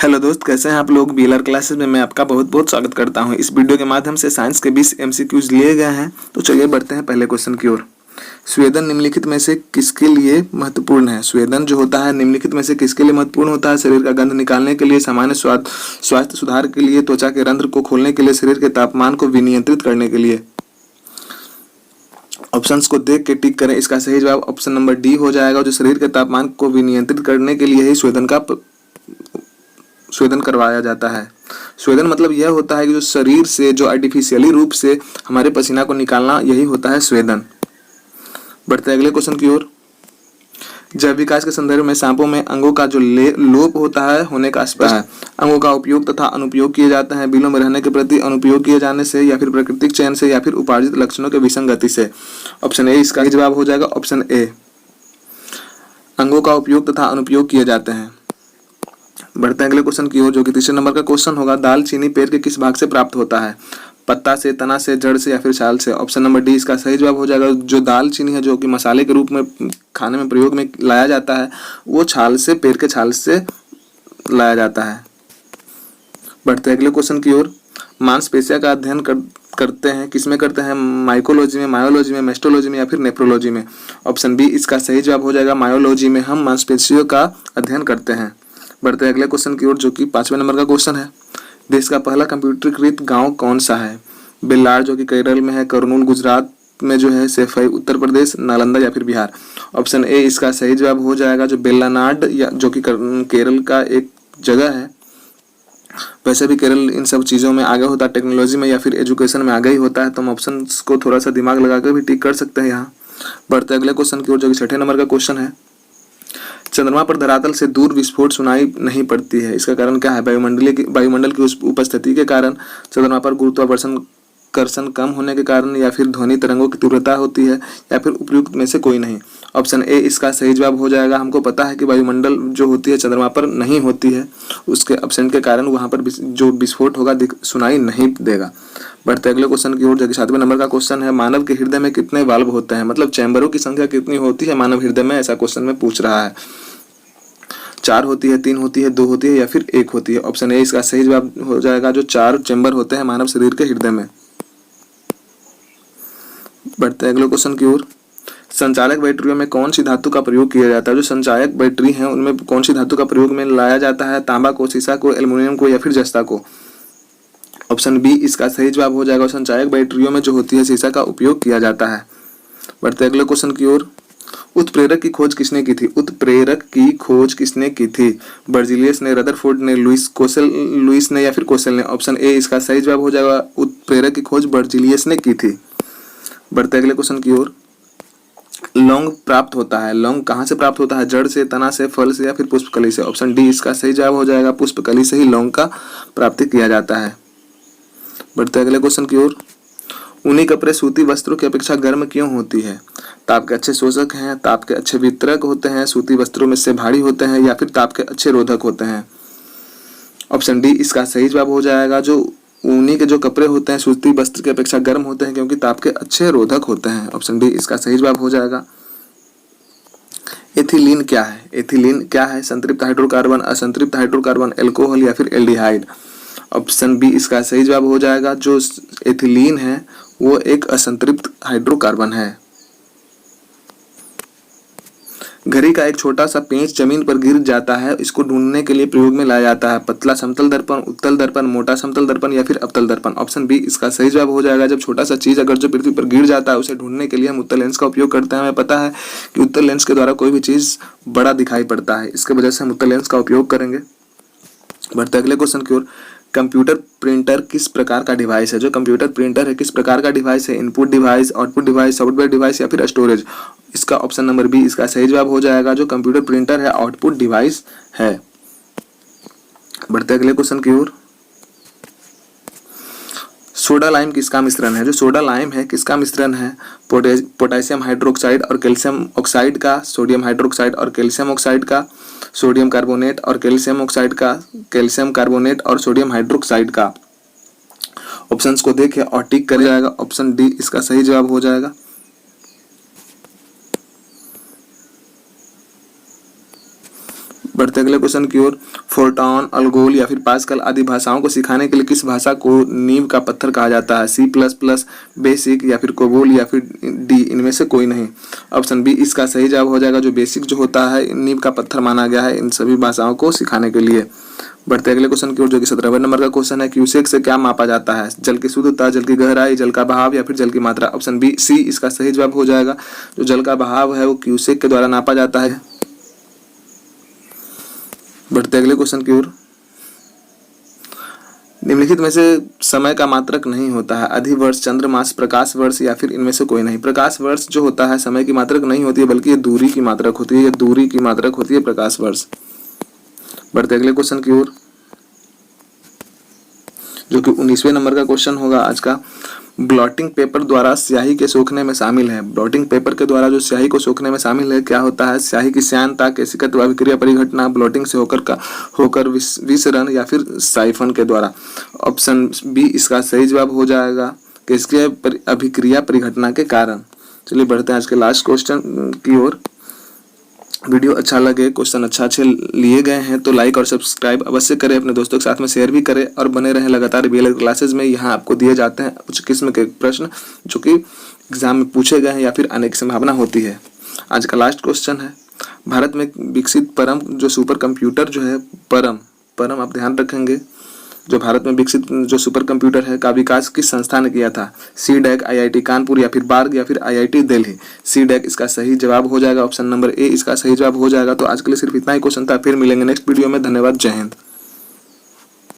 Hello दोस्त, कैसे हैं आप लोग। बीएलआर क्लासेस में मैं आपका बहुत बहुत स्वागत करता हूं। इस वीडियो के माध्यम से साइंस के 20 एमसीक्यूज लिए गए हैं। तो चलिए बढ़ते हैं पहले क्वेश्चन की ओर। स्वेदन निम्नलिखित में से किसके लिए महत्वपूर्ण है। स्वेदन जो होता है निम्नलिखित में से किसके लिए महत्वपूर्ण होता है। शरीर का गंध निकालने के लिए, सामान्य स्वास्थ्य सुधार के लिए, त्वचा के रंध्र को खोलने के लिए, शरीर के तापमान को विनियंत्रित करने के लिए। ऑप्शंस को देख के टिक करें। इसका सही जवाब ऑप्शन नंबर डी हो जाएगा, जो शरीर के तापमान को विनियंत्रित करने के लिए ही स्वेदन करवाया जाता है। स्वेदन मतलब यह होता है कि जो शरीर से जो आर्टिफिशियली रूप से हमारे पसीना को निकालना, यही होता है स्वेदन। बढ़ते हैं अगले क्वेश्चन की ओर। जैव विकास के संदर्भ में सांपों में अंगों का जो लोप होता है होने का स्पष्ट है। अंगों का उपयोग तथा अनुपयोग किए जाते हैं बिलों में रहने के प्रति अनुपयोग किए जाने से, या फिर प्राकृतिक चयन से, या फिर उपार्जित लक्षणों के विसंगति से। ऑप्शन ए इसका जवाब हो जाएगा, ऑप्शन ए। अंगों का उपयोग तथा अनुपयोग किए जाते हैं। बढ़ते हैं अगले क्वेश्चन की ओर, जो कि तीसरे नंबर का क्वेश्चन होगा। दालचीनी पेड़ के किस भाग से प्राप्त होता है। पत्ता से, तना से, जड़ से, या फिर छाल से। ऑप्शन नंबर डी इसका सही जवाब हो जाएगा। जो दालचीनी है, जो कि मसाले के रूप में खाने में प्रयोग में लाया जाता है, वो छाल से, पेड़ के छाल से लाया जाता है। बढ़ते हैं अगले क्वेश्चन की ओर। मांसपेशियों का अध्ययन करते हैं किसमें करते हैं। माइकोलॉजी में, मायोलॉजी में, मेस्टोलॉजी में, या फिर नेफ्रोलॉजी में। ऑप्शन बी इसका सही जवाब हो जाएगा। मायोलॉजी में हम मांसपेशियों का अध्ययन करते हैं। बढ़ते हैं अगले क्वेश्चन की ओर, जो कि 5वें नंबर का क्वेश्चन है। देश का पहला कंप्यूटरीकृत गांव कौन सा है। बेल्लार जो कि केरल में है, करनूल गुजरात में जो है, सैफई उत्तर प्रदेश, नालंदा या फिर बिहार। ऑप्शन ए इसका सही जवाब हो जाएगा, जो बेल्लानाड या जो कि केरल का एक जगह है। वैसे भी केरल इन सब चीज़ों में आगे होता है, टेक्नोलॉजी में या फिर एजुकेशन में आगे ही होता है। तो हम ऑप्शन को थोड़ा सा दिमाग लगाकर भी टिक कर सकते हैं यहाँ। बढ़ते अगले क्वेश्चन की ओर, जो कि 6ठे नंबर का क्वेश्चन है। चंद्रमा पर धरातल से दूर विस्फोट सुनाई नहीं पड़ती है। इसका कारण क्या है। वायुमंडल की उपस्थिति के कारण, चंद्रमा पर गुरुत्वाकर्षण कम होने के कारण, या फिर ध्वनि तरंगों की तीव्रता होती है, या फिर उपयुक्त में से कोई नहीं। ऑप्शन ए इसका सही जवाब हो जाएगा। हमको पता है कि वायुमंडल जो होती है चंद्रमा पर नहीं होती है, उसके एब्सेंट के कारण वहां पर जो विस्फोट होगा सुनाई नहीं देगा। बढ़ते अगले क्वेश्चन की ओर, जो कि 7वें नंबर का क्वेश्चन है। मानव के हृदय में कितने वाल्व होते हैं, मतलब चैम्बरों की संख्या कितनी होती है मानव हृदय में, ऐसा क्वेश्चन में पूछ रहा है। 4 होती है, 3 होती है, 2 होती है, या फिर 1 होती है। ऑप्शन ए इसका सही जवाब हो जाएगा, जो 4 चैम्बर होते हैं मानव शरीर के हृदय में। बढ़ते हैं अगले क्वेश्चन की ओर। संचालक बैटरियों में कौन सी धातु का प्रयोग किया जाता है। जो संचालक बैटरी हैं उनमें कौन सी धातु का प्रयोग में लाया जाता है। तांबा को, सीसा को, एल्युमिनियम को, या फिर जस्ता को। ऑप्शन बी इसका सही जवाब हो जाएगा। संचालक बैटरियों में जो होती है सीसा का उपयोग किया जाता है। बढ़ते अगले क्वेश्चन की ओर। उत्प्रेरक की खोज किसने की थी। उत्प्रेरक की खोज किसने की थी। बर्जीलियस ने, रदरफोर्ड ने, लुइस ने, या फिर कोसेल ने। ऑप्शन ए इसका सही जवाब हो जाएगा। उत्प्रेरक की खोज बर्जीलियस ने की थी। बढ़ते अगले क्वेश्चन की ओर। लौंग प्राप्त होता है। लौंग कहाँ से प्राप्त होता है। जड़ से, तना से, फल से, या फिर पुष्पकली से। ऑप्शन डी इसका सही जवाब हो जाएगा। पुष्पकली से ही लौंग का प्राप्ति किया जाता है। बढ़ते अगले क्वेश्चन की ओर। ऊनी कपड़े सूती वस्त्रों की अपेक्षा गर्म क्यों होती है। ताप के अच्छे शोषक हैं, ताप के अच्छे वितरक होते हैं, सूती वस्त्रों में से भारी होते हैं, या फिर ताप के अच्छे रोधक होते हैं। ऑप्शन डी इसका सही जवाब हो जाएगा। जो ऊनी के जो कपड़े होते हैं सूती वस्त्र की अपेक्षा गर्म होते हैं, क्योंकि ताप के अच्छे रोधक होते हैं। ऑप्शन डी इसका सही जवाब हो जाएगा। एथिलीन क्या है। एथिलीन क्या है। संतृप्त हाइड्रोकार्बन, असंतृप्त हाइड्रोकार्बन, एल्कोहल, या फिर एल्डिहाइड। ऑप्शन बी इसका सही जवाब हो जाएगा। जो एथिलीन है वो एक असंतृप्त हाइड्रोकार्बन है। घड़ी का एक छोटा सा पेंच जमीन पर गिर जाता है, इसको ढूंढने के लिए प्रयोग में लाया जाता है। पतला समतल दर्पण, उत्तल दर्पण, मोटा समतल दर्पण, या फिर अवतल दर्पण। ऑप्शन बी इसका सही जवाब हो जाएगा। जब छोटा सा चीज अगर जो पृथ्वी पर गिर जाता है, उसे ढूंढने के लिए हम उत्तल लेंस का उपयोग करते हैं। हमें पता है कि उत्तल लेंस के द्वारा कोई भी चीज बड़ा दिखाई पड़ता है, इसके वजह से हम उत्तल लेंस का उपयोग करेंगे। बढ़ते अगले क्वेश्चन की ओर। कंप्यूटर प्रिंटर किस प्रकार का डिवाइस है। जो कंप्यूटर प्रिंटर है किस प्रकार का डिवाइस है। Input device, output device, software device, या फिर स्टोरेज। इसका ऑप्शन नंबर बी इसका सही जवाब हो जाएगा। जो कंप्यूटर प्रिंटर है आउटपुट डिवाइस है। बढ़ते अगले क्वेश्चन की ओर। सोडा लाइम किसका मिश्रण है। जो सोडा लाइम है किसका मिश्रण है। पोटेशियम हाइड्रोक्साइड और कैल्शियम ऑक्साइड का, सोडियम हाइड्रोक्साइड और कैल्शियम ऑक्साइड का, सोडियम कार्बोनेट और कैल्शियम ऑक्साइड का, कैल्शियम कार्बोनेट और सोडियम हाइड्रोक्साइड का। ऑप्शंस को देखें और टिक कर जाएगा। ऑप्शन डी इसका सही जवाब हो जाएगा। बढ़ते अगले क्वेश्चन की ओर। फोर्ट्रॉन, अल्गोल या फिर पास्कल आदि भाषाओं को सिखाने के लिए किस भाषा को नींव का पत्थर कहा जाता है? C++, बेसिक या फिर कोबोल या फिर डी, इनमें से कोई नहीं। ऑप्शन बी इसका सही जवाब हो जाएगा। जो बेसिक जो होता है नींव का पत्थर माना गया है इन सभी भाषाओं को सिखाने के लिए। बढ़ते अगले क्वेश्चन की ओर, जो कि 17वें नंबर का क्वेश्चन है। क्यूसेक से क्या मापा जाता है? जल की शुद्धता, जल की गहराई, जल का बहाव या फिर जल की मात्रा? ऑप्शन बी सी इसका सही जवाब हो जाएगा। जो जल का बहाव है वो क्यूसेक के द्वारा नापा जाता है। बढ़ते अगले क्वेश्चन की ओर। निम्नलिखित में से समय का मात्रक नहीं होता है? अधिवर्ष, चंद्रमास, प्रकाश वर्ष या फिर इनमें से कोई नहीं। प्रकाश वर्ष जो होता है समय की मात्रक नहीं होती है, बल्कि ये दूरी की मात्रक होती है। ये दूरी की मात्रक होती है प्रकाश वर्ष। बढ़ते अगले क्वेश्चन की ओर, जो कि 19वें नंबर का क्वेश्चन होगा आज का। ब्लॉटिंग पेपर द्वारा स्याही के सोखने में शामिल है। ब्लॉटिंग पेपर के द्वारा जो स्याही को सोखने में शामिल है क्या होता है? स्याही की श्यानता, केशिकत्व, अभिक्रिया परिघटना, ब्लॉटिंग से होकर विसरण या फिर साइफन के द्वारा? ऑप्शन बी इसका सही जवाब हो जाएगा। अभिक्रिया परिघटना के कारण। चलिए बढ़ते हैं आज के लास्ट क्वेश्चन की ओर। वीडियो अच्छा लगे, क्वेश्चन अच्छे लिए गए हैं तो लाइक और सब्सक्राइब अवश्य करें, अपने दोस्तों के साथ में शेयर भी करें और बने रहें लगातार BLED क्लासेज में। यहाँ आपको दिए जाते हैं उच्च किस्म के प्रश्न जो कि एग्जाम में पूछे गए हैं या फिर आने की संभावना होती है। आज का लास्ट क्वेश्चन है। भारत में विकसित परम जो सुपर कंप्यूटर जो है परम आप ध्यान रखेंगे, जो भारत में विकसित जो सुपर कंप्यूटर है का विकास किस संस्था ने किया था? CDAC, IIT कानपुर या फिर बार्ग या फिर IIT दिल्ली? CDAC इसका सही जवाब हो जाएगा। ऑप्शन नंबर ए इसका सही जवाब हो जाएगा। तो आज के लिए सिर्फ इतना ही क्वेश्चन था। फिर मिलेंगे नेक्स्ट वीडियो में। धन्यवाद, जय हिंद।